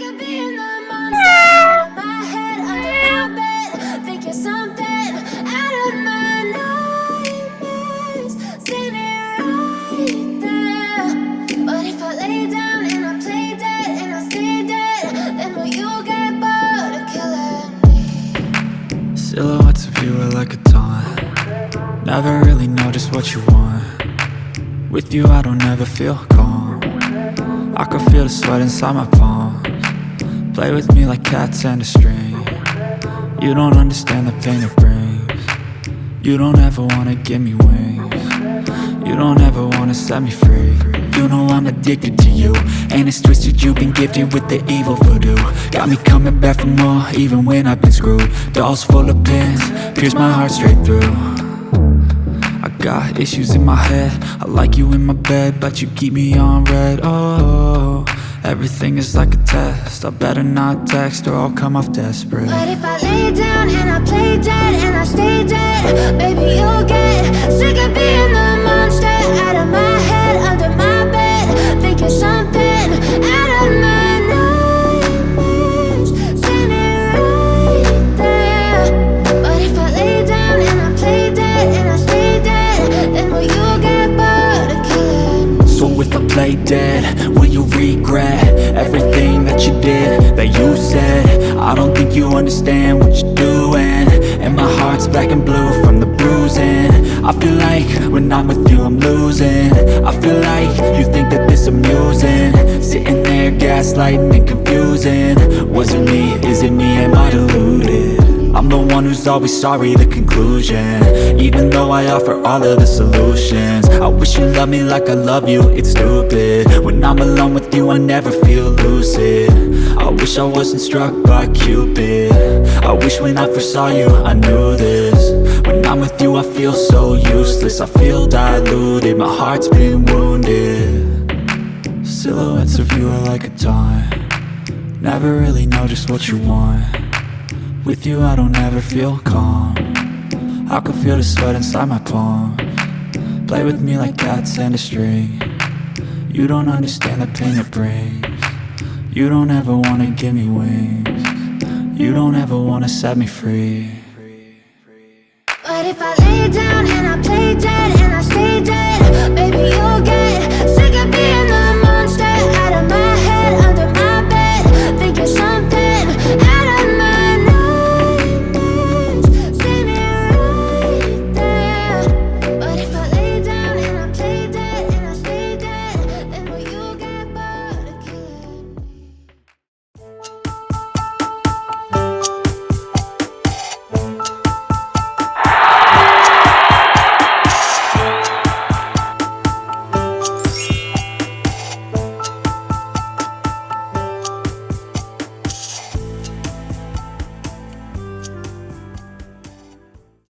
of being the monster out of my head, under my bed, thinking something out of my nightmares, standing right there. But if I lay down and I play dead and I stay dead, then will you get bored of killing me? Silhouettes of you are like a taunt. Never really know just what you want. With you I don't ever feel calm. I can feel the sweat inside my palms. Play with me like cats and a string. You don't understand the pain it brings. You don't ever wanna give me wings. You don't ever wanna set me free. You know I'm addicted to you, and it's twisted, you've been gifted with the evil voodoo. Got me coming back for more, even when I've been screwed. Dolls full of pins, pierce my heart straight through. I got issues in my head, I like you in my bed, but you keep me on red. Oh, everything is like a test, I better not text or I'll come off desperate. But if I lay down and I play dead and I stay dead, baby you'll get sick of being the monster out of my head, under my bed, thinking something out of my nightmares, standing right there. But if I lay down and I play dead and I stay dead, then will you get bored of killing me? So if I play dead, will you regret everything that you did, that you said? I don't think you understand what you're doing, and my heart's black and blue from the bruising. I feel like when I'm with you I'm losing. I feel like you think that this amusing, sitting there gaslighting and confusing. Was it me? Is it me? Am I deluded? I'm the one who's always sorry, the conclusion, even though I offer all of the solutions. I wish you loved me like I love you, it's stupid. When I'm alone with you I never feel lucid. I wish I wasn't struck by Cupid. I wish when I first saw you I knew this. When I'm with you I feel so useless, I feel diluted, my heart's been wounded. Silhouettes of you are like a taunt. Never really know just what you want. With you I don't ever feel calm. I can feel the sweat inside my palms. Play with me like cats and a string. You don't understand the pain it brings. You don't ever wanna give me wings. You don't ever wanna set me free. But if I lay down and I play dead and I stay dead, baby you'll get